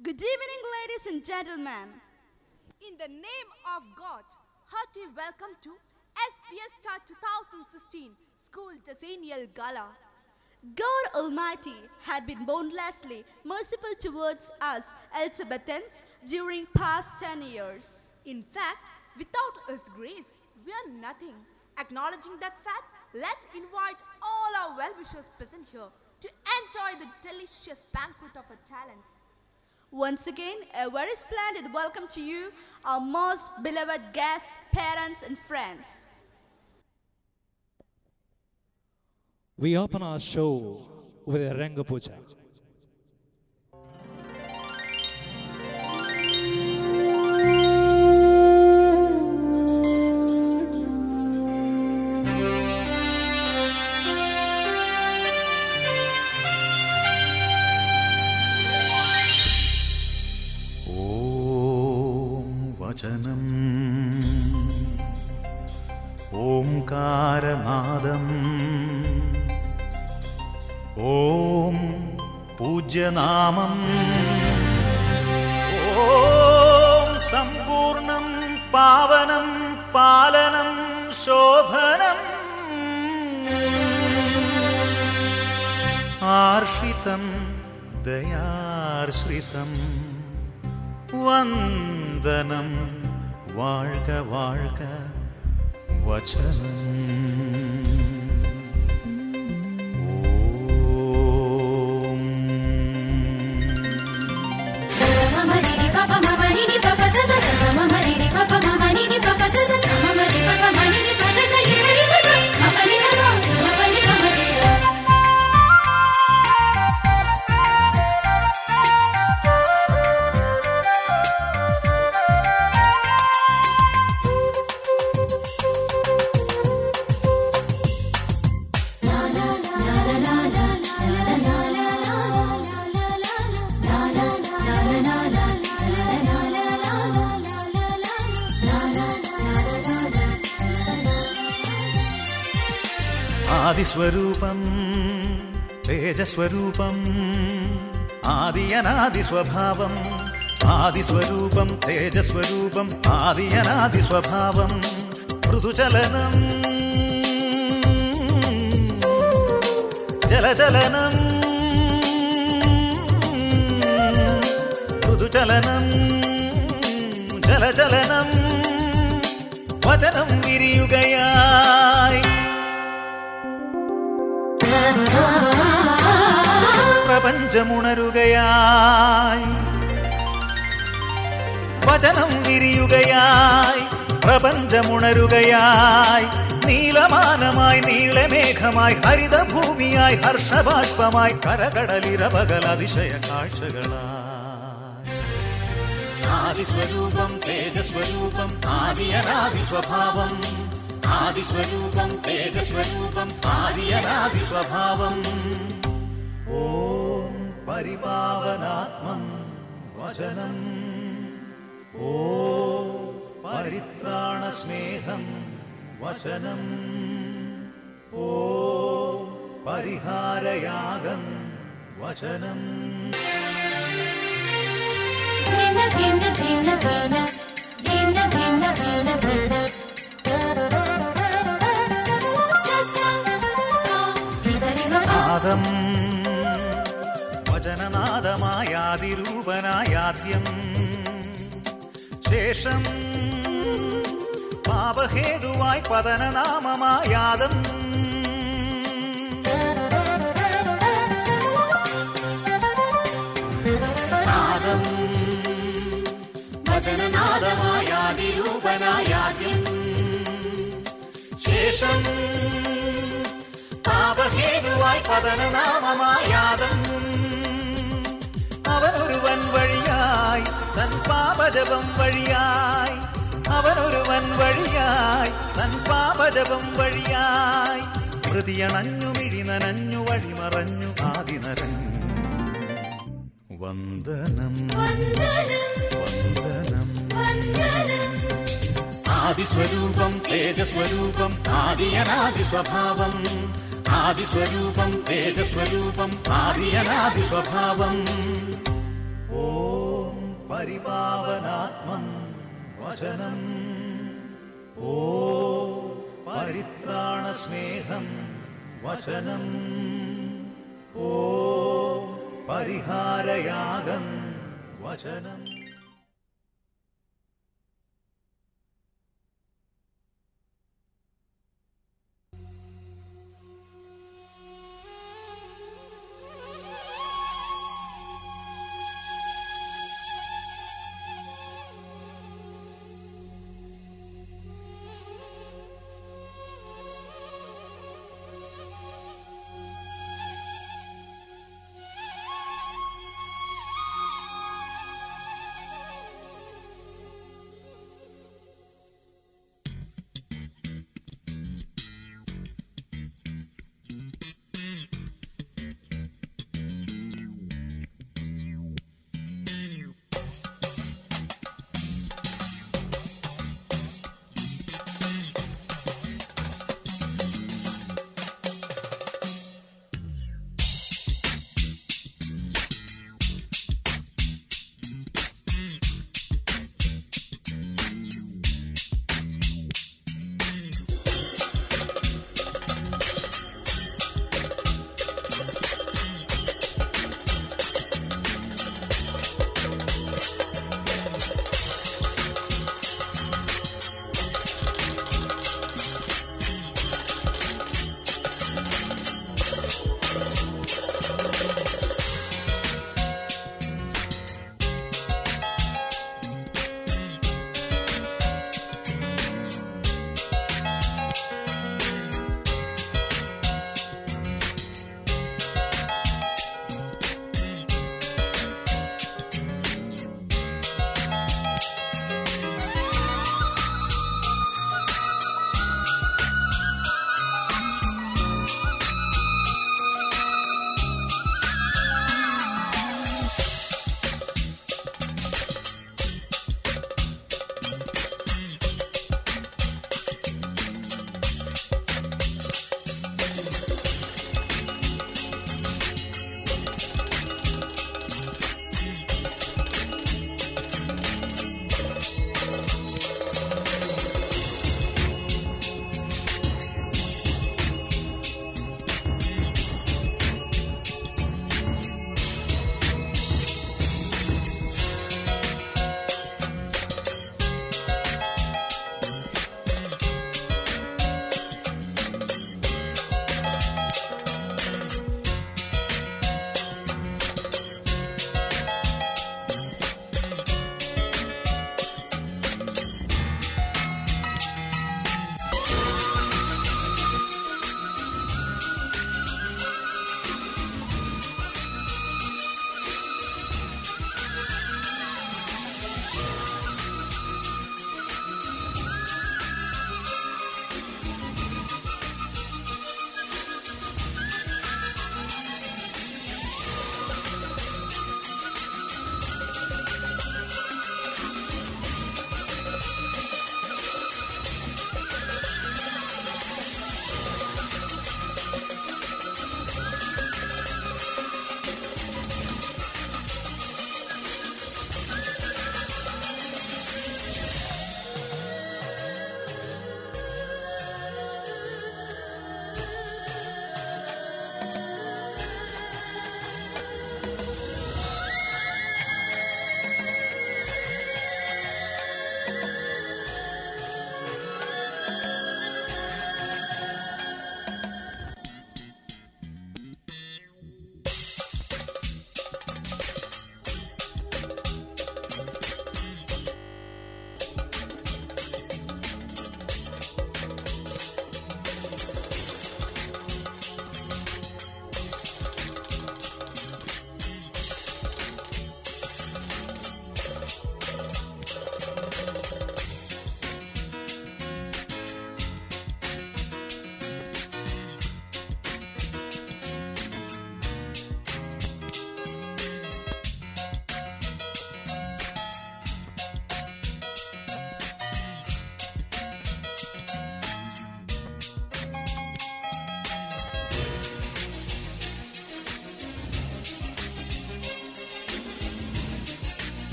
Good evening, ladies and gentlemen. In the name of God, hearty welcome to SBS Star 2016 School Decennial Gala. God Almighty had been boundlessly merciful towards us Elizabethans during past 10 years. In fact, without His grace, we are nothing. Acknowledging that fact, let's invite all our well-wishers present here to enjoy the delicious banquet of our talents. Once again, a very splendid welcome to you, our most beloved guests, parents and friends. We open our show with a Ranga Puja. വചനം ഓംകാരനാദം ഓം പൂജ്യനാമം ഓം സമ്പൂർണം പാവനം പാലനം ശോഭനം ആർഷിതം ദയാർശ്രിതം വന്ദനം വാഴ്ക വാഴ്ക വചനം ആദിസ്വരൂപം തേജസ്വരൂപം ആദിയനാദിസ്വഭാവം ആദിസ്വരൂപം തേജസ്വരൂപം ആദിയനാദിസ്വഭാവം മൃദുചലനം ജലചലനം മൃദുചലനം ജലചലനം വചനം വിരിയുകയായി പ്രപഞ്ചമുണരുകയായി വചനം വിരിയുകയായി പ്രപഞ്ചമുണരുകയായി നീലമാനമായി നീളമേഘമായി ഹരിതഭൂമിയായി ഹർഷബാഷ്പമായി കരകടലിരപകൽ അതിശയ കാഴ്ചകളായി ആദിസ്വരൂപം തേജസ്വരൂപം ആദിയനാദിസ്വഭാവം ആദിസ്വരൂപം തേജസ്വരൂപം ആദിയനാദിസ്വഭാവം ഓം പരിപാവനാത്മം വചനം ഓം പരിത്രാണസ്നേഹം വചനം ഓം പരിഹാരയാഗം വചനം നാദം വചനനാദമായാതിരൂപനായാദ്യം ശേഷം പാപഹേതുവായി പതനനാമമായാദം നാദം വചനനാദമായാതിരൂപനായാദ്യം ശേഷം പാപഹേതുവായി പതനനാമമായാദം അവനൊരുവൻ വഴിയായി തൻ പാപജപം വഴിയായി അവനൊരുവൻ വഴിയായി തൻ പാപജപം വഴിയായി ഹൃദയണഞ്ഞു മിഴിനനഞ്ഞു വഴിമറഞ്ഞു ആദിനരഞ്ഞു വന്ദനം വന്ദനം ആദിസ്വരൂപം തേജസ്വരൂപം ആദിയനാദിസ്വഭാവം ആദിസ്വരൂപം തേജസ്വരൂപം ആദിയനാദിസ്വഭാവം ഓ പരിപാവനാത്മം വചനം ഓ പരിത്രാണസ്നേഹം വചനം ഓ പരിഹാരയാഗം വചനം.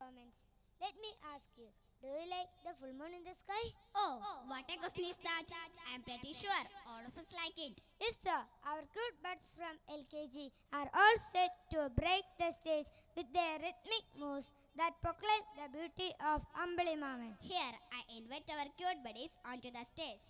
performance. Let me ask you, do you like the full moon in the sky? Oh, what a question is that? I'm pretty sure all of us like it. If so, our good buds from LKG are all set to break the stage with their rhythmic moves that proclaim the beauty of Ambali Maman. Here, I invite our cute buddies onto the stage.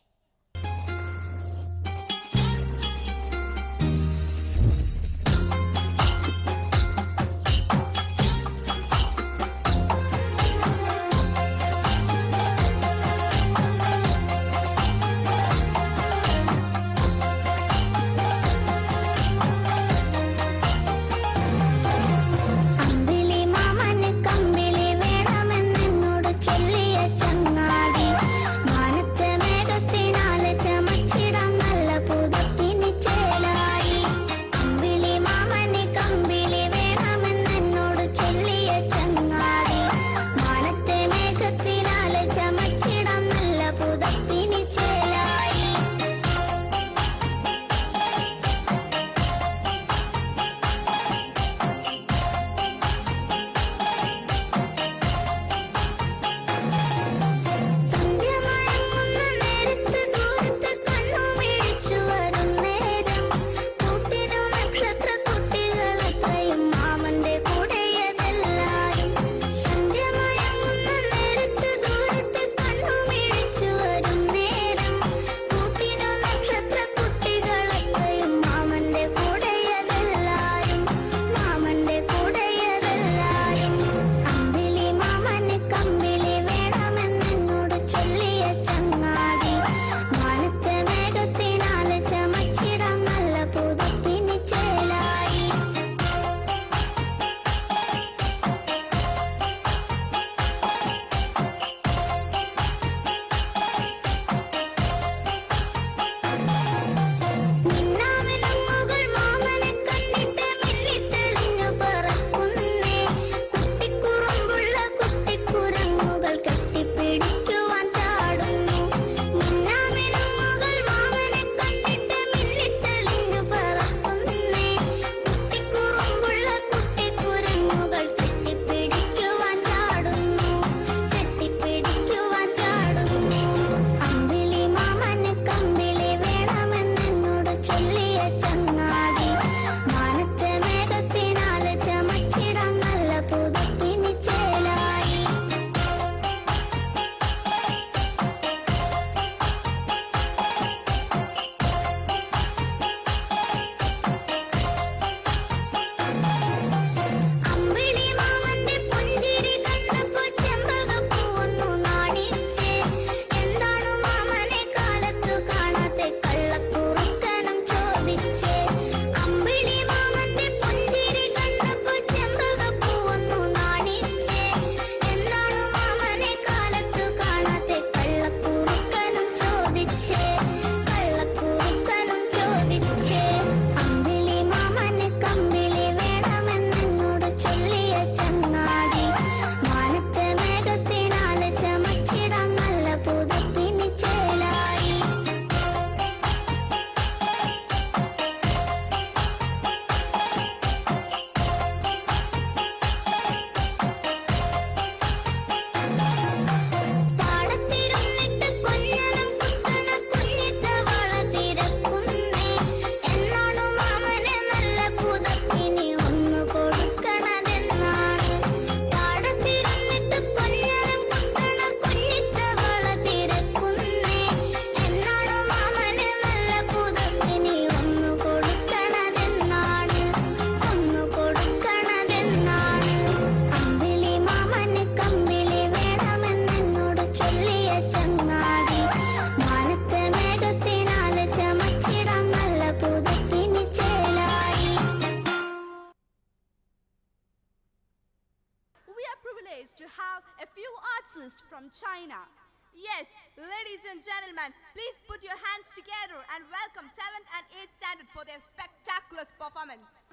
to have a few artists from China. Yes, ladies and gentlemen, please put your hands together and welcome 7th and 8th standard for their spectacular performance.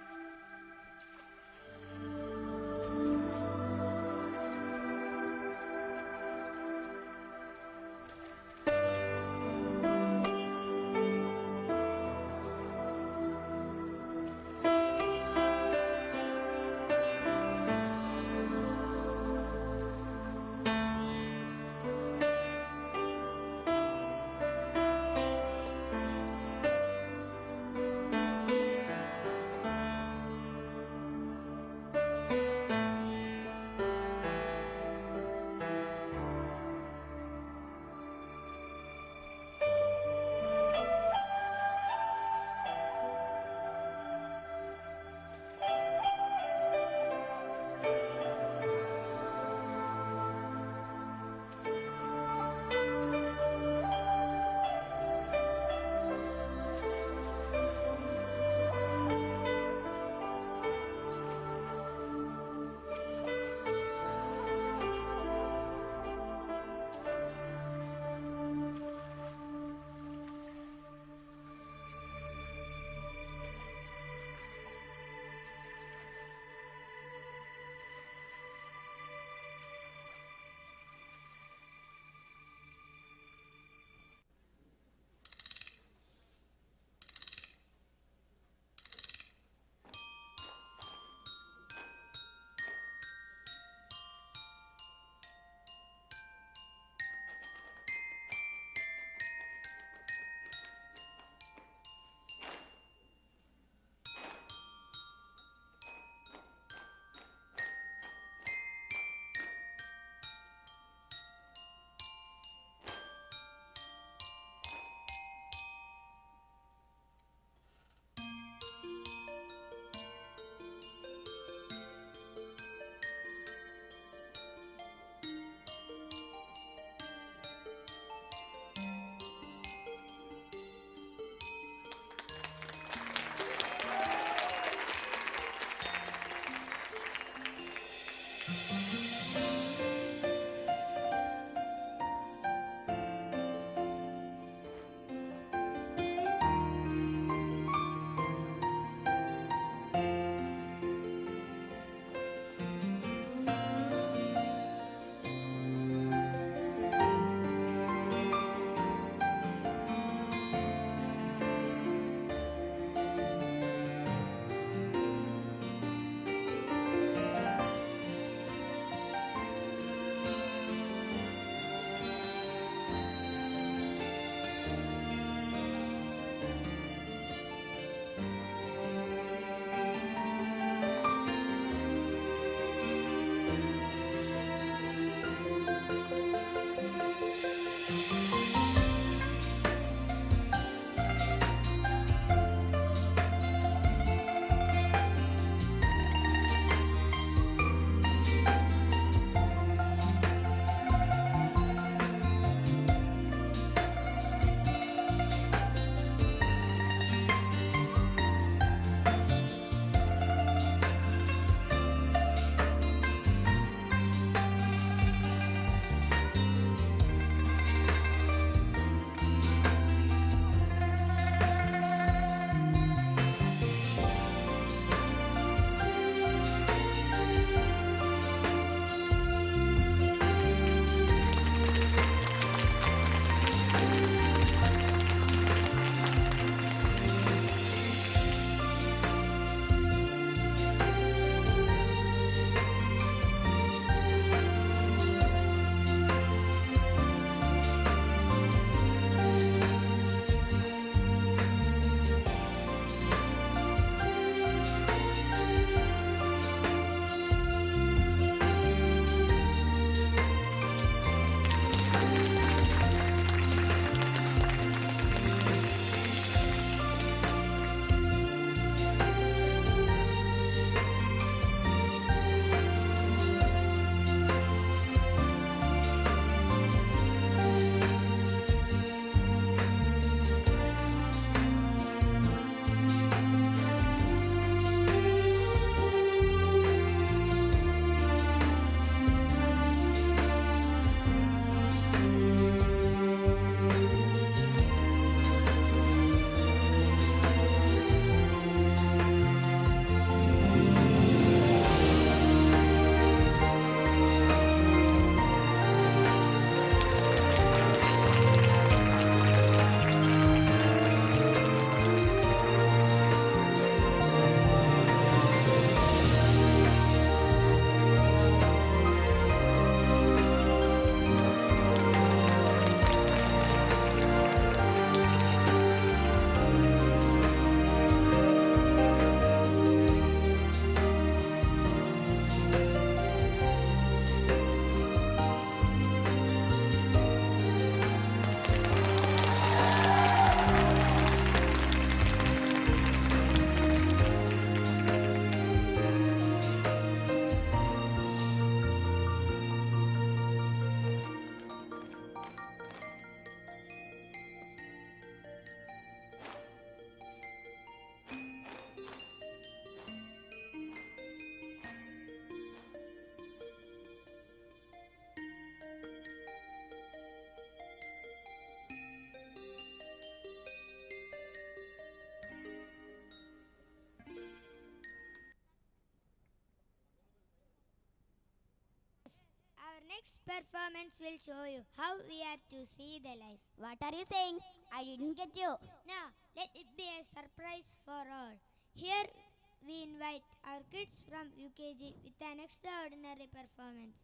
performance will show you how we are to see the life. What are you saying? I didn't get you. Now, let it be a surprise for all. Here we invite our kids from UKG with an extraordinary performance.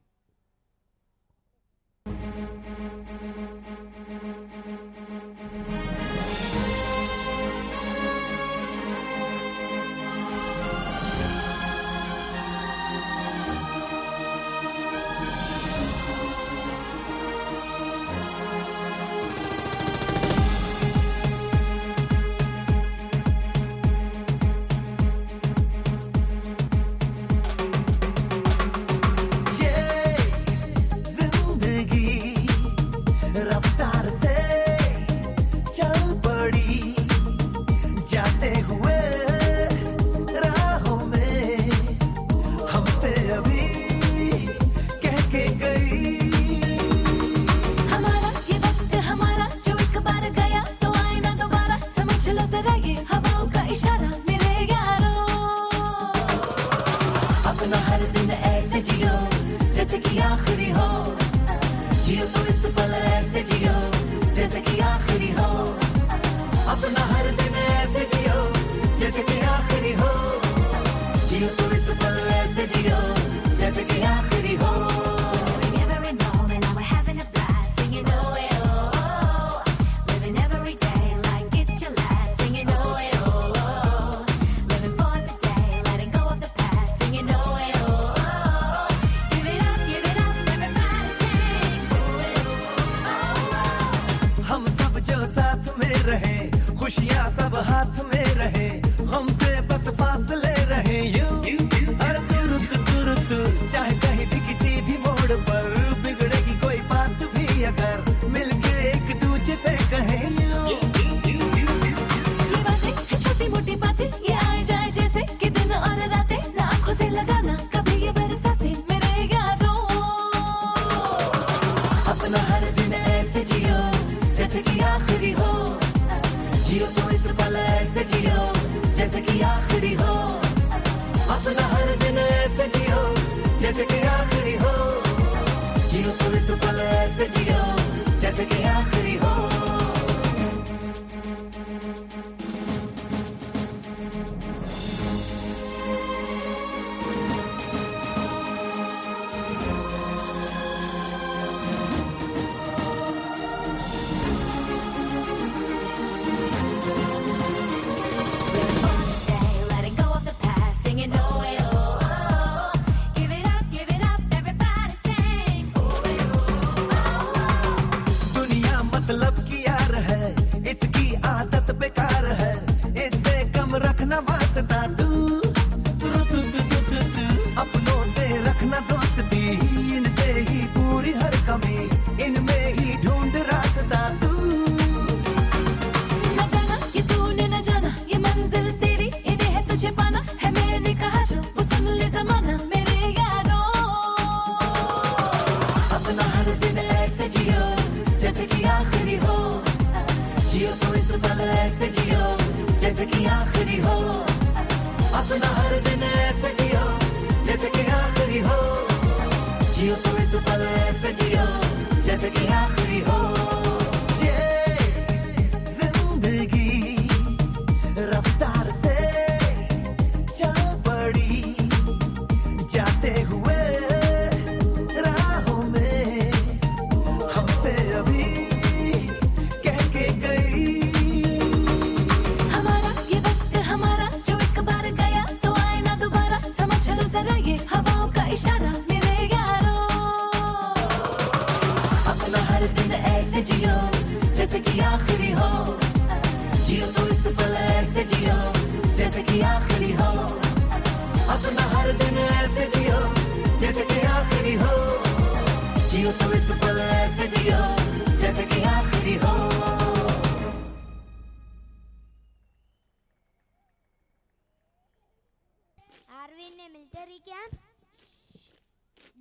Are we in a military camp?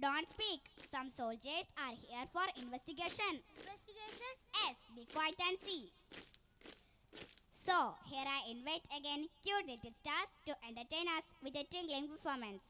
Don't speak. Some soldiers are here for investigation. Investigation? Yes, be quiet and see. So, here I invite again cute little stars to entertain us with a twinkling performance.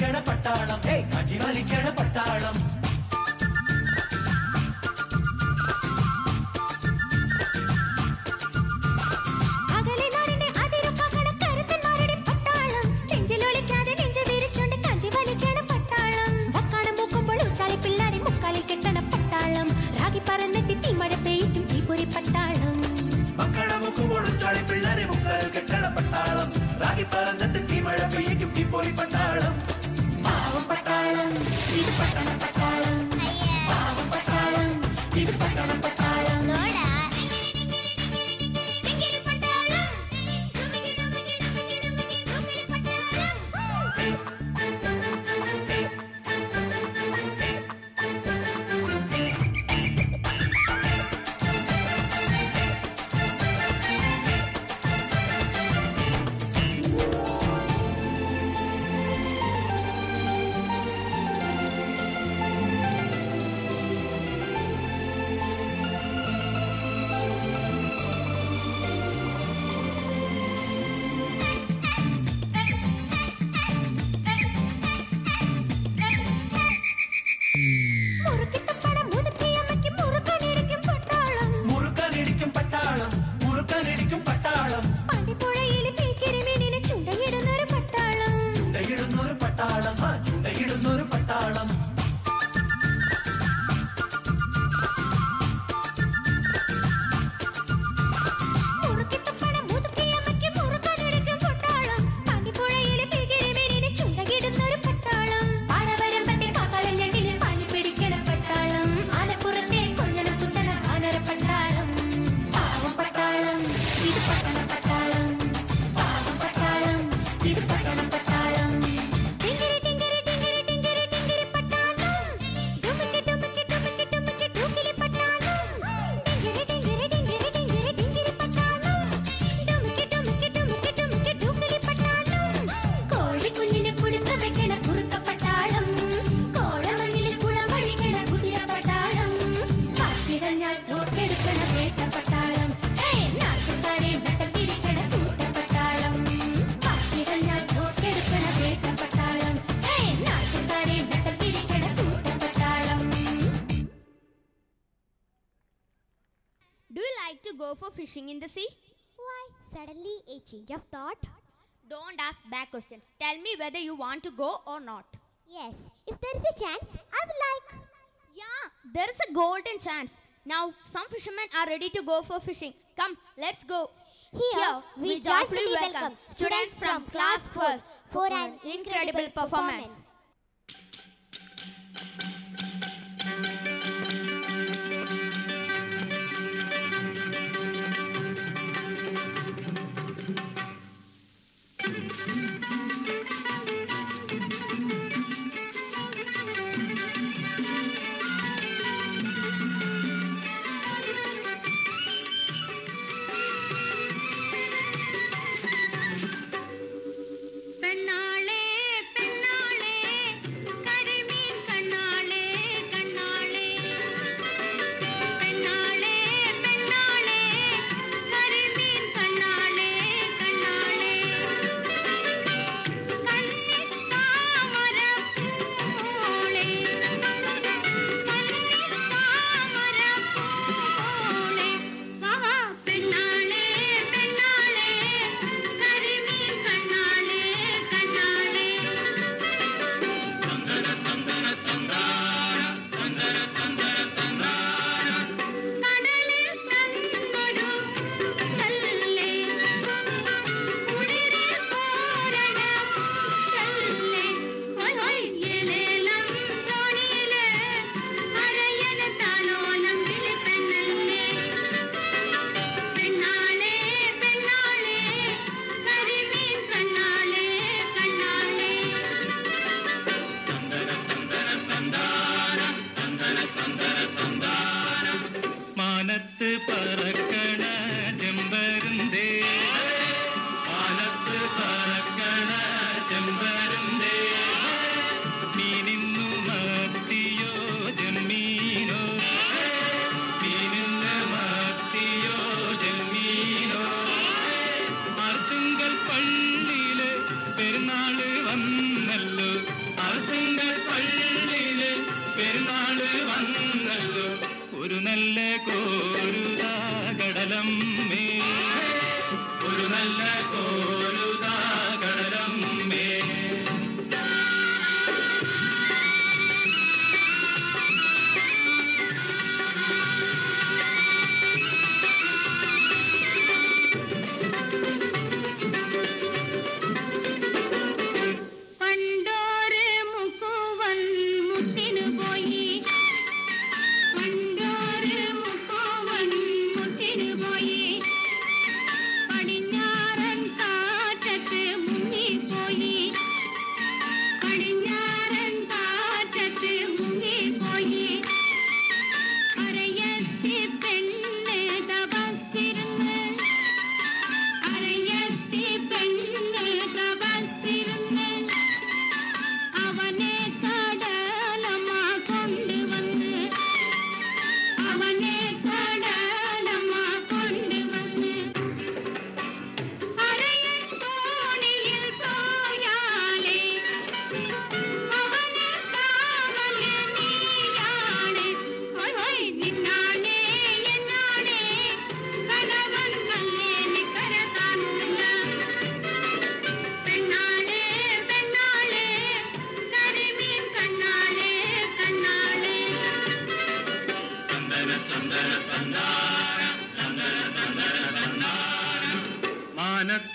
വലിക്കണ പട്ടാളം കാഞ്ചി വലിക്കണ പട്ടാളം പിള്ളേരെ മുക്കാൽ കെട്ടണ പട്ടാളം രാഗി പറന്നിട്ട് തീമഴ പെയ്യും തീപ്പൊരി പട്ടാളം പാവം പട്ടാളം ഇത് പട്ടണ പട്ടാളം പാവം പട്ടാളം ഇത് പട്ടണ പട്ടാളം Go for fishing in the sea? Why suddenly a change of thought? Don't ask bad questions. Tell me whether you want to go or not. Yes, if there is a chance, I would like. Yeah, there is a golden chance. Now some fishermen are ready to go for fishing. Come, let's go. Here we joyfully welcome students from class 1st for an incredible performance.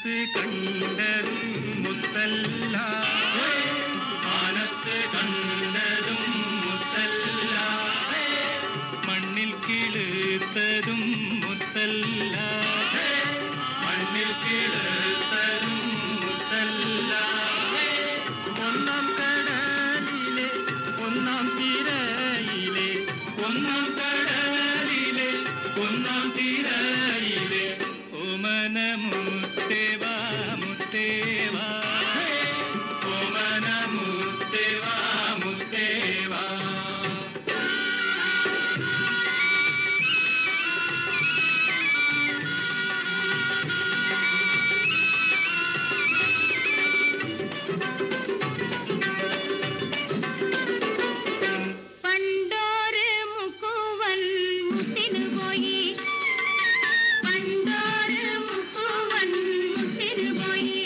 മാനത്ത് കണ്ടതും മുത്തല്ല മാനത്ത് കണ്ടതും മുത്തല്ല മണ്ണിൽ കിളുത്തതും മുത്തല്ല മണ്ണിൽ കിളുത്തതും മുത്തല്ല ഒന്നാം കടലിലെ ഒന്നാം തിരയിലെ ഒന്നാം കടലിലെ ഒന്നാം തിരയിലെ ഓമന മുത്തേവാ മുത്തേവാ ഓമന മുത്തേവാ മുത്തേവാ പണ്ടോര് മുക്കുവൻ മുത്തിനു പോയി പണ്ടോര് മുക്കുവൻ മുത്തിനു പോയി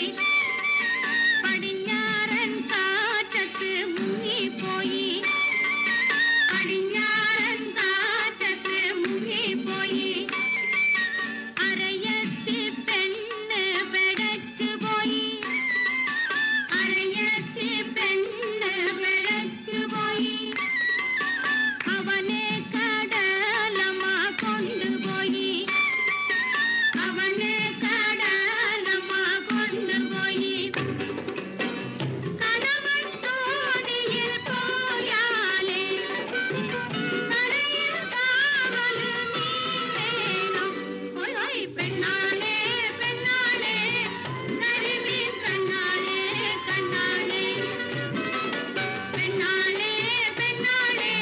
പടിഞ്ഞാറൻ കാറ്റത്ത് മുങ്ങിപ്പോയി പടിഞ്ഞാറൻ കാറ്റത്ത് മുങ്ങിപ്പോയി അരയത്തി പെണ്ണ് പെടച്ചുപോയി അരയത്തി പെണ്ണ് പെടച്ചുപോയി അവനെ കടലമ്മ കൊണ്ടുപോയി അവനെ കടലമ്മ കൊണ്ടുപോയി കണവൻ തോണിയിൽ പോയാലേ കരയിൽ കാവല് നീ വേണം ഓയ് പെണ്ണാളെ പെണ്ണാളെ കരിമീൻ കണ്ണാളെ കണ്ണാളെ പെണ്ണാളെ പെണ്ണാളെ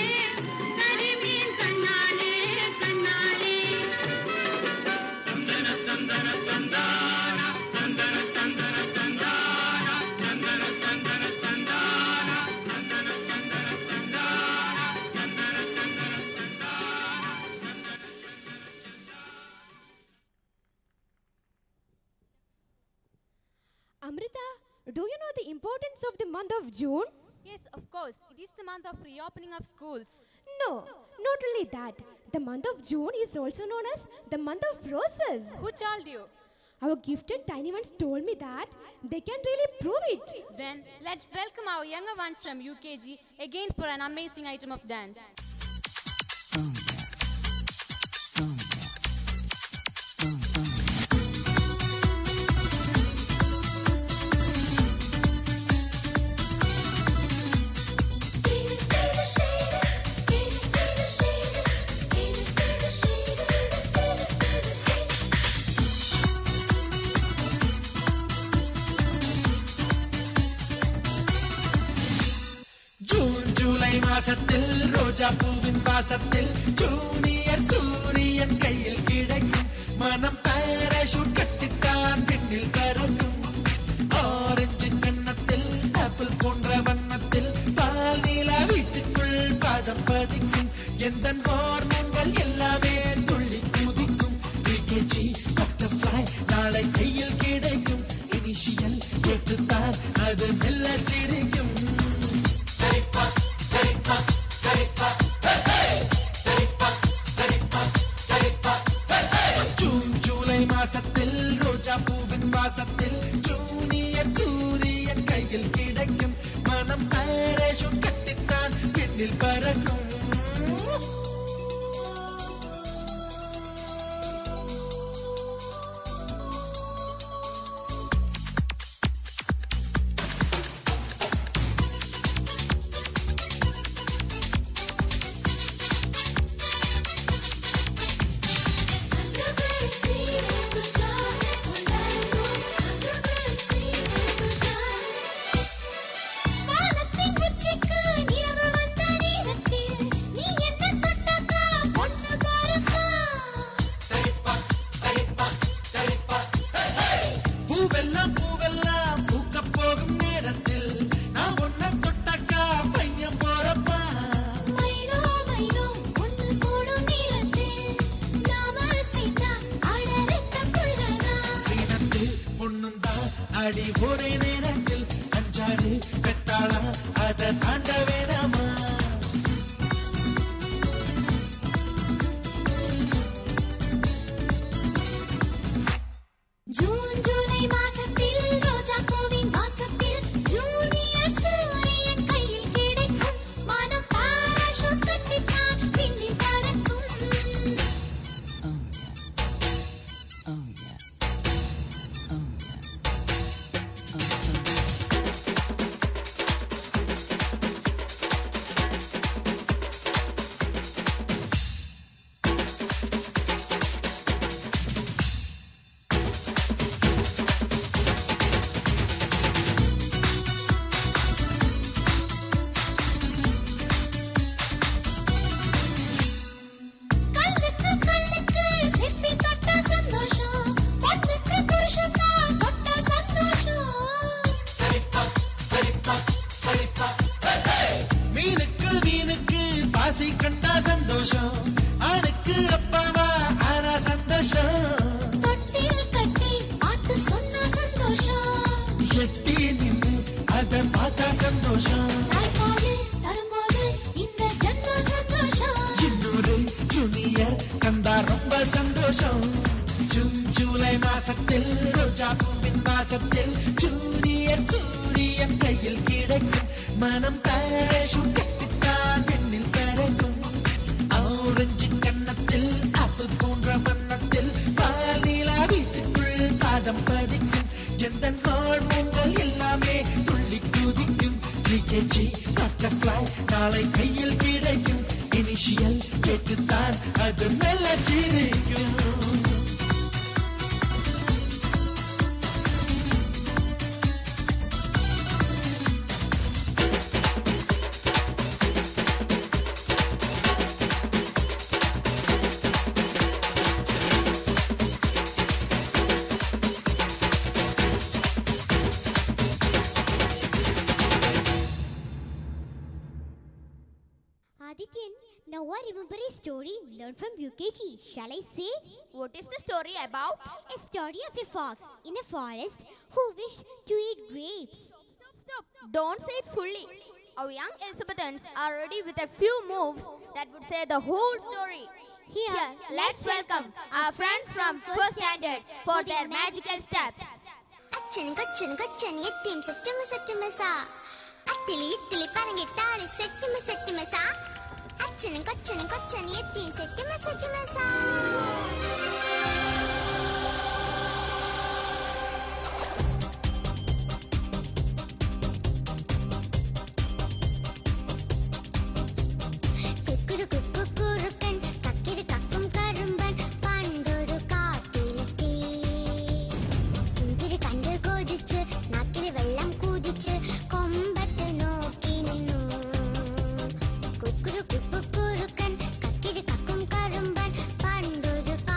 കരിമീൻ കണ്ണാളെ കണ്ണാളെ തന്തന തന്തന തന്താന തന്തന തന്തന തന്താന തന്തന തന്തന തന്താന തന്തന തന്തന തന്താന തന്തന തന്തന Amrita, do you know the importance of the month of June? Yes, of course. It is the month of reopening of schools. No, not only that. The month of June is also known as the month of roses. Who told you? Our gifted tiny ones told me that they can really prove it. Then let's welcome our younger ones from UKG again for an amazing item of dance. June July മാസത്തിൽ റോജാപ്പൂവിൻ വാസത്തിൽ junior സൂര്യൻ കയ്യിൽ കിടക്കും മനം പാരാഷൂട്ട് കട്ടിത്താൻ പിന്നിൽ പറക്കും ഓറഞ്ചിൻ കണ്ണത്തിൽ apple പോன்ற വണ്ണത്തിൽ പാൽ നീല വീട്ടുക്കുൾ പാദം പതിക്കും എന്തൻ ഹോർമോൺകൾ എല്ലാമേ തുള്ളി കുതിക്കും വികേജി ബട്ടർഫ്ലൈ നാളെ കയ്യിൽ കിടക്കും ഇനിഷ്യൽ കേട്ടുത്താൻ അത് മെല്ലെ ചിരിക്കും ജൂൺ ജൂലൈ മാസത്തിൽ റോജാപ്പൂവിൻ വാസത്തിൽ ജൂനിയർ സൂര്യൻ കയ്യിൽ കിടക്കും മനം പാരാഷൂട്ട് കട്ടിത്താൻ പിന്നിൽ പറക്കും വാനത്തിൻ ഉച്ചയ്ക്ക് നിലവ് വന്ന നേരത്തിൽ നീ എന്നെ തൊട്ടക്കാ പൊന്നു പാരപ്പാ பூவெல்லாம் பூவெல்லாம் பூக்க போகும் நேரத்தில் நான் ஒன்ன தொட்டாக்கா பையன் போறப்பா மைலோ மைலோ ஒன்று கூடும் நேரத்தில் நாம சீதா அடரட்ட புள்ளனா சீனத்தில் பொண்ணும் தான் அடி ஒரே நேரத்தில் அஞ்சாறு பெட்டாளா அதை தாண்ட வேணாமா ജൂൺ ജൂലൈ മാസം பார்த்தா சந்தோஷம் இன்னொரு ஜூனியர் கண்டா ரொம்ப சந்தோஷம் ஜூலை மாசத்தில் ரோஜா பூவின் மாசத்தில் ஜூனியர் சூரியன் கையில் கிடைக்கும் மனம் பேரஷூட் கட்டித்தான் பெண்ணில் பறக்கும் ஆரஞ்சு கன்னத்தில் ஆப்பிள் போன்ற வண்ணத்தில் பாலிலா வீட்டுக்குள் பாதம் பதிக்கும் எந்த ஹார்மோன்கள் எல்லாமே துள்ளி குதிக்கும் 3kg பட்டர்ஃப்ளை நாளை கையில் கிடைக்கும் இனிஷியல் கேட்டுத்தான் அது மெல்ல சிரிக்கும் Adityan, now I remember a story learned from UKG. Shall I say? What is the story about? A story of a fox in a forest who wished to eat grapes. Stop. Don't say it fully. Our young Elizabethans are ready with a few moves that would say the whole story. Here, Let's welcome our friends from first standard for their magical steps. അച്ഛനും കൊച്ചനും കൊച്ചനും എത്തിയും സെറ്റുമസാ അത്തിലി ഇത്തിലി പറഞ്ഞിട്ടാളി സെറ്റുമസാ അച്ഛനും കൊച്ചനും കൊച്ചനും എത്തിയും സെറ്റുമസാ കുക്കുരു കുക്കുരുക്കൻ കക്കിരി കക്കും കറുമ്പൻ പണ്ടൊരു കാ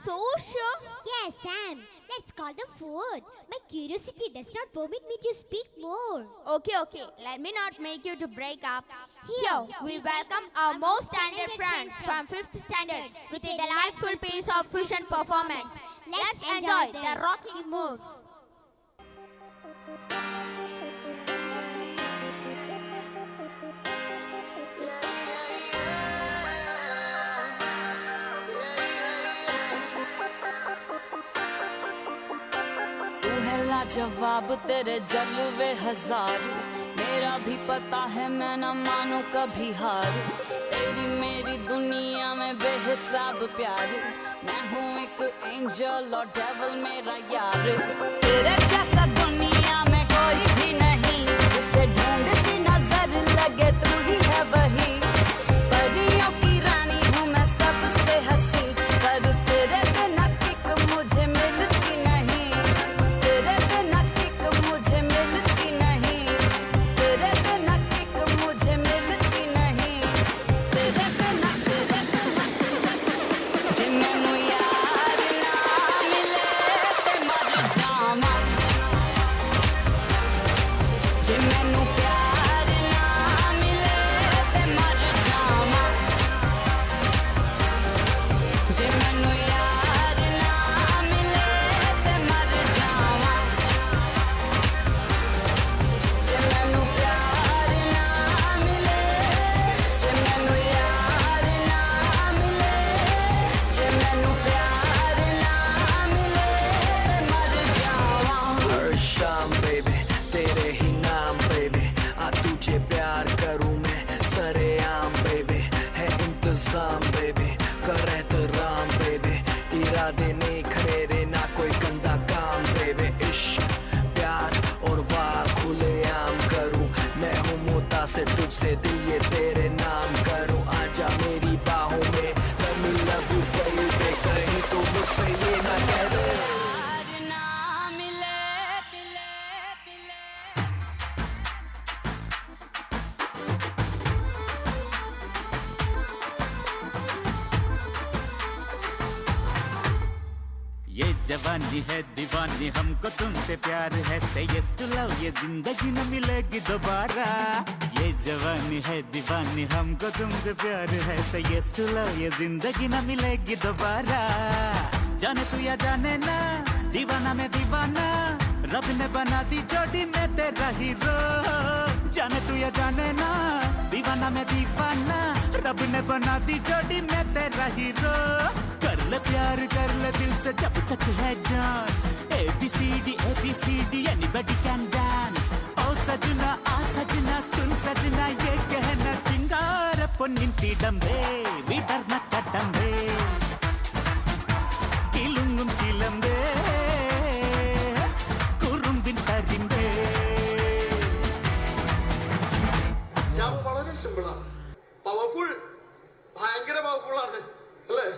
so sure? Yes, Sam. Let's call them forward. My curiosity does not permit me to speak more. Okay. Let me not make you to break up. Here, we welcome our most standard friends from 5th standard with a delightful piece of fusion performance. Let's enjoy the rocking moves. जवाब तेरे जलवे हजारों, मेरा भी पता है मैं न मानू कभी हार। तेरी मेरी दुनिया में बेहिसाब प्यार, मैं हूँ एक एंजल और डेविल मेरा यार। तेरे जैसा दुनिया में कोई भी नहीं, जिसे ढूंढती नजर लगे तू ही है वही। परियों की रानी हूँ मैं सबसे हंसी, पर तेरे बिना किक मुझे मिलती नहीं। तेरे बिना किक मुझे मिलती नहीं। तेरे बिना किक मुझे मिलती नहीं। तेरे बिना जे मैनू यार ना मिले ते मर जावां। जे मैनू प्यार ना मिले ते मर जावां। जे मैनू यार ना मिले ते मर जावां। जे मैनू प्यार ना मिले, जे मैनू यार ना मिले, जे मैनू प्यार ना मिले ते मर जावां। हर शाम बेबी तेरे ही नाम बेबी, आ तुझे प्यार करूं मैं सरेआम बेबी। है इंतजाम बेबी, कर एहतराम बेबी, इरादे नहीं खरेरे ना कोई गंदा काम बेबी। इश्क प्यार और वाह खुलेआम करूं, मैं हूँ मुतासिर तुझसे दिल ये तेरे नाम करूं। आजा मेरी बाहों में let me love you baby, कहीं तो मुझसे ये ना कह दे प्यार ना मिले पिले पिले। ये जवानी है दीवानी, हमको तुमसे प्यार है। Say yes to love, ये जिंदगी न मिलेगी दोबारा। ये जवानी है दीवानी, हमको तुमसे प्यार है। Say yes to love, ये जिंदगी न मिलेगी दोबारा। जाने तू या जाने ना, दीवाना में दीवाना, रब ने बना दी जोड़ी में तेरा हीरो। जाने तू या जाने ना, दीवाना में दीवाना, रब ने बना दी जोड़ी में तेरा हीरो। कर ले प्यार कर ले दिल से जब तक है जान। ABCD anybody can dance। ओ सजना आ सजना सुन सजना, ये कहना चिंगार పొన్నింటి डंबे विडरना कटंबे किलुंगुम चिलंबे कुरुंबिन तरिंबे। ഞാൻ വളരെ സിമ്പിളാണ്, പവർഫുൾ, ഭയങ്കര പവർഫുൾ ആണ് അല്ലേ?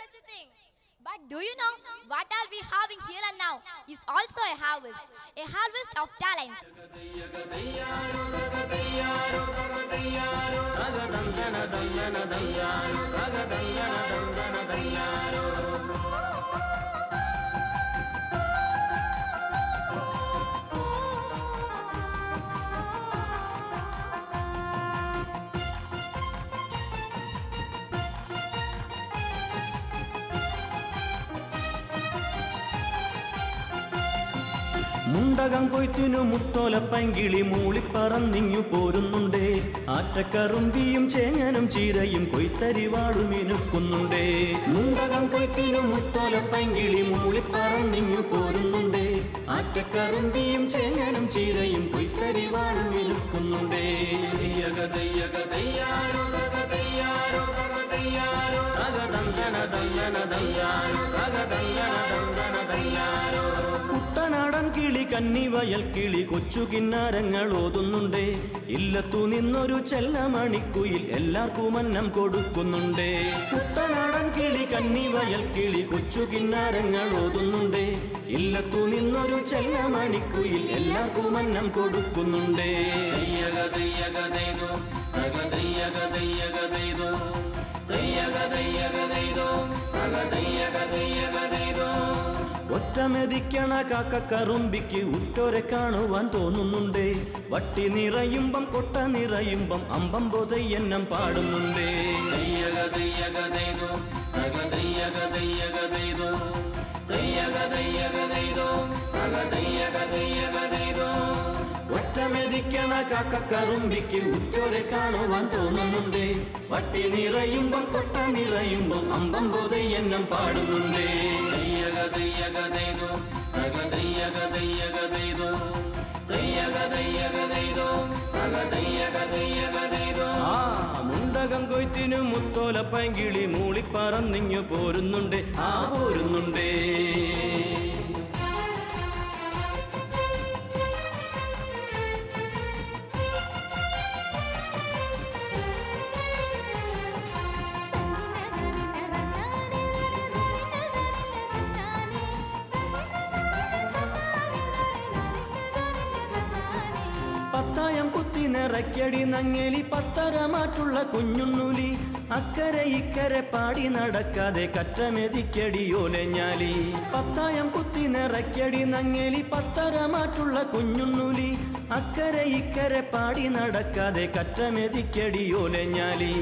such a thing. But do you know what are we having here and now is also a harvest of talents. Mundakam കൊയ്ത്തിനു മുത്തോലപ്പങ്കിളി മൂളിപ്പറന്നിങ്ങു പോരുന്നുണ്ടേ. ആറ്റക്കറുമ്പിയും ചേങ്ങനും ചീരയും കൊയ്ത്തരിവാളുമിനുക്കുന്നുണ്ടേ. മുണ്ടകം കൊയ്ത്തിനു മുത്തോലപ്പങ്കിളി മൂളിപ്പറന്നിങ്ങു പോരുന്നുണ്ടേ. ആറ്റക്കറുമ്പിയും ചേങ്ങനും ചീരയും കൊയ്ത്തരിവാളുമിനുക്കുന്നുണ്ടേ. കുട്ടനാടൻ കിളി കന്നിവയൽ കിളി കൊച്ചു കിന്നാരങ്ങൾ ഓതുന്നുണ്ടേ. ഇല്ലത്തു നിന്നൊരു ചെല്ലമണിക്കുയിൽ എല്ലാവർക്കും അന്നം കൊടുക്കുന്നുണ്ടേ. കുട്ടനാടൻ കിളി കന്നിവയൽ കിളി കൊച്ചു കിന്നാരങ്ങൾ ഓതുന്നുണ്ടേ. ഇല്ലത്തു നിന്നൊരു ചെല്ലമണിക്കുയിൽ എല്ലാവർക്കും അന്നം കൊടുക്കുന്നുണ്ടേ. ഒറ്റമെതിക്കണ കാക്കക്കറുമ്പിക്ക് ഉറ്റോരെ കാണുവാൻ തോന്നുന്നുണ്ടേ. വട്ടി നിറയുമ്പം കൊട്ട നിറയുമ്പം അമ്പം പൊതയെന്നം പാടുന്നുണ്ടേ. ഒറ്റമെതിക്കണ കാക്കക്കറുമ്പിക്ക് ഉറ്റോരെ കാണുവാൻ തോന്നുന്നുണ്ടേ. വട്ടി നിറയുമ്പം കൊട്ട നിറയുമ്പം അമ്പം പൊതയെന്നം പാടുന്നുണ്ടേ. മുണ്ടകം കൊയ്ത്തിനു മുത്തോലപ്പങ്കിളി മൂളിപ്പറന്നിങ്ങു പോരുന്നുണ്ടേ. പോരുന്നുണ്ടേ. പത്തായം കുത്തി നിറയ്ക്കടി നങ്ങേലി പത്തരമാറ്റുള്ള കുഞ്ഞുണ്ണുലി. അക്കരെ ഇക്കരെ പാടി നടക്കാതെ കറ്റമെതിക്കടി ഓലഞ്ഞാലി. പത്തായം കുത്തി നിറയ്ക്കടി നങ്ങേലി പത്തരമാറ്റുള്ള കുഞ്ഞുണ്ണുലി. അക്കരെ ഇക്കരെ പാടി നടക്കാതെ കറ്റമെതിക്കടി ഓലഞ്ഞാലി.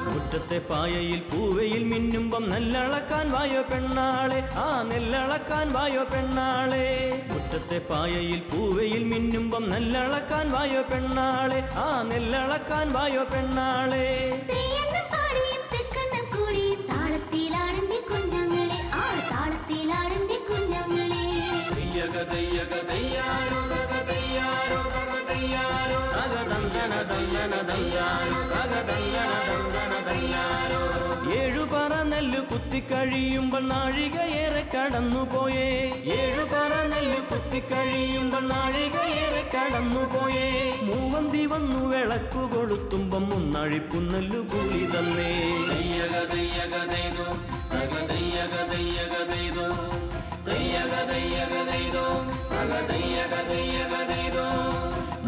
മുറ്റത്തെ പായയിൽ പൂവയിൽ മിന്നുമ്പം നെല്ലളക്കാൻ വായോ പെണ്ണാളെ. നെല്ലളക്കാൻ വായോ പെണ്ണാളെ. മുറ്റത്തെ പായയിൽ പൂവയിൽ മിന്നുമ്പം നെല്ലളക്കാൻ വായോ പെണ്ണാളെ. നെല്ലളക്കാൻ വായോ പെണ്ണാളെ. ഏഴുപറ നെല്ല് കുത്തിക്കഴിയുമ്പോൾ നാഴികയേറെ കടന്നുപോയേ. ഏഴുപറ നെല്ല് കുത്തിക്കഴിയുമ്പോൾ നാഴികയേറെ കടന്നുപോയേ. മൂവന്തി വന്നു വിളക്കു കൊളുത്തുമ്പം മുന്നഴിപ്പുന്നല്ലു കൂലി തന്നേ.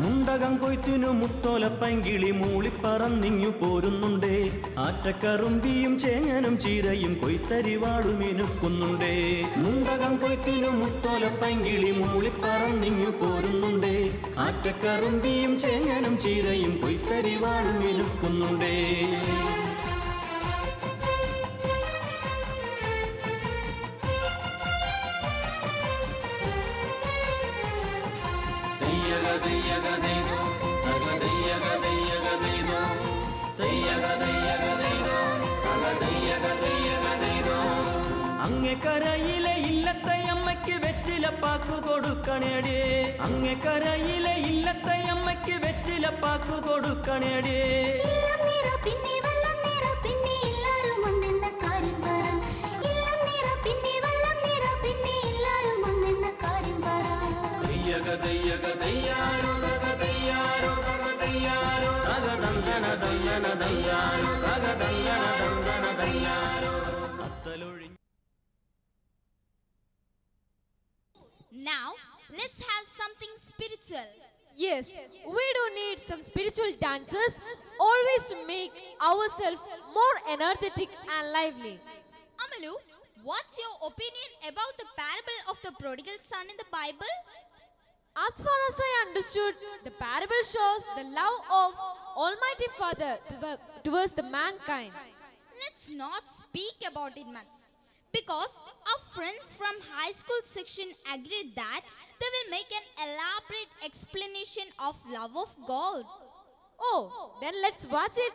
മുണ്ടകം കൊയ്ത്തിനു മുത്തോലപ്പങ്കിളി മൂളിപ്പറന്നിങ്ങു പോരുന്നുണ്ടേ. ആറ്റക്കറുമ്പിയും ചേങ്ങനും ചീരയും കൊയ്ത്തരിവാളുമിനുക്കുന്നുണ്ടേ. മുണ്ടകം കൊയ്ത്തിനു മുത്തോലപ്പങ്കിളി മൂളിപ്പറന്നിങ്ങു പോരുന്നുണ്ടേ. ആറ്റക്കറുമ്പിയും ചേങ്ങനും ചീരയും കൊയ്ത്തരിവാളുമിനുക്കുന്നുണ്ടേ. അങ്ങേക്കരയിലെ ഇല്ലത്തയമ്മയ്ക്ക് വെറ്റിലപ്പാക്കു കൊടുക്കണേടേ. അങ്ങേക്കരയിലെ ഇല്ലത്തയമ്മയ്ക്ക് വെറ്റിലപ്പാക്കു കൊടുക്കണേടേ. Now, let's have something spiritual. Yes, we do need some spiritual dances always to make ourselves more energetic and lively. Amalu, what's your opinion about the parable of the prodigal son in the Bible? As far as I understood, the parable shows the love of Almighty Father towards the mankind. Let's not speak about it much, because our friends from high school section agreed that they will make an elaborate explanation of love of God. Oh, then let's watch it.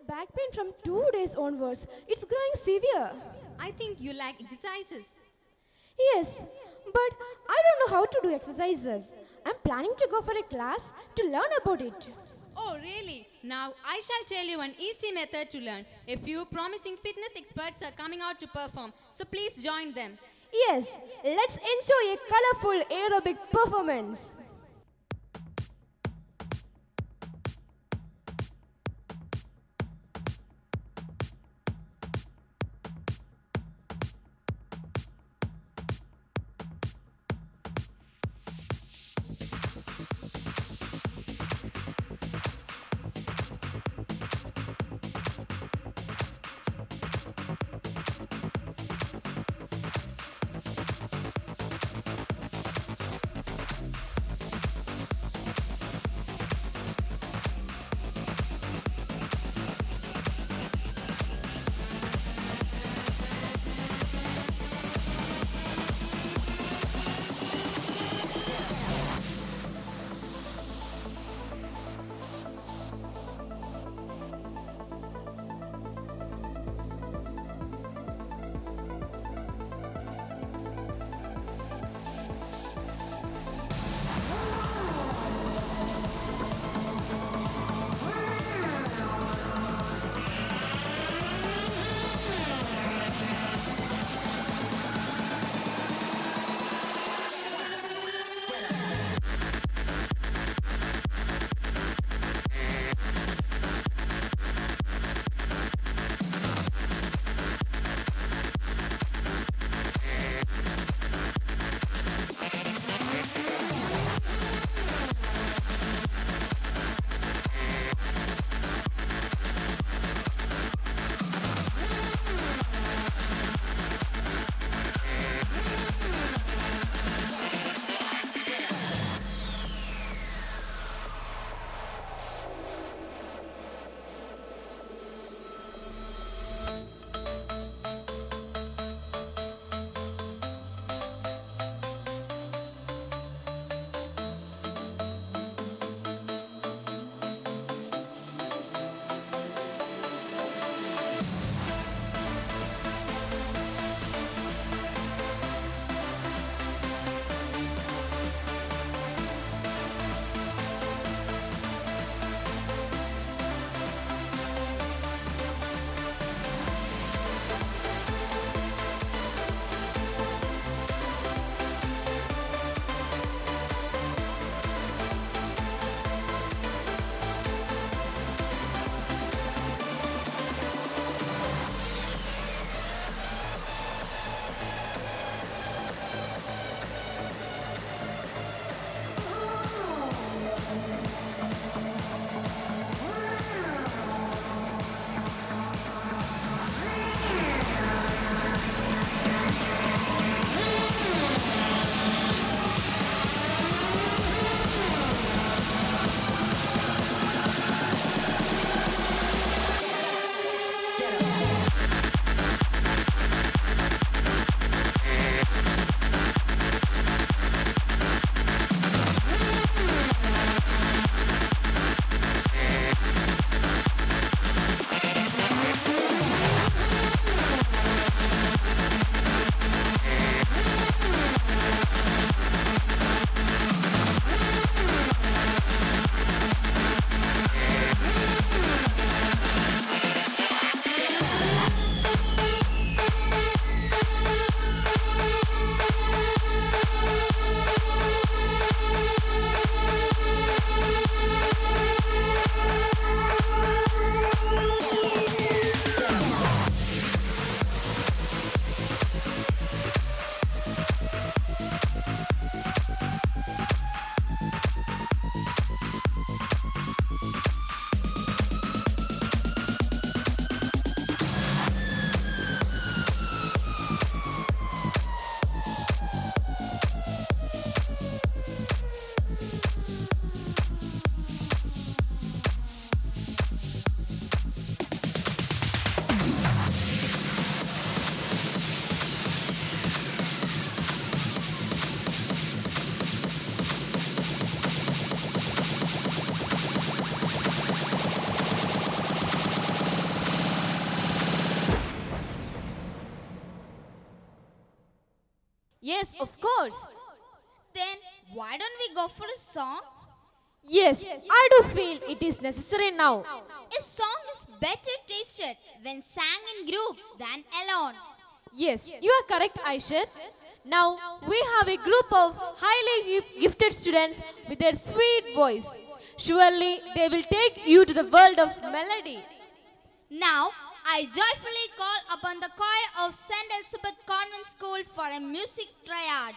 back pain from 2 days onwards. It's growing severe. I think you lack exercises. Yes, but I don't know how to do exercises. I'm planning to go for a class to learn about it. Oh, really? Now I shall tell you an easy method to learn. A few promising fitness experts are coming out to perform, so please join them. Yes, let's enjoy a colorful aerobic performance. course. Then why don't we go for a song? Yes, I do feel it is necessary now. A song is better tasted when sang in group than alone. Yes, you are correct, Aishat. Now we have a group of highly gifted students with their sweet voice. Surely they will take you to the world of melody. Now I joyfully call upon the choir of St. Elizabeth Convent School for a music triad.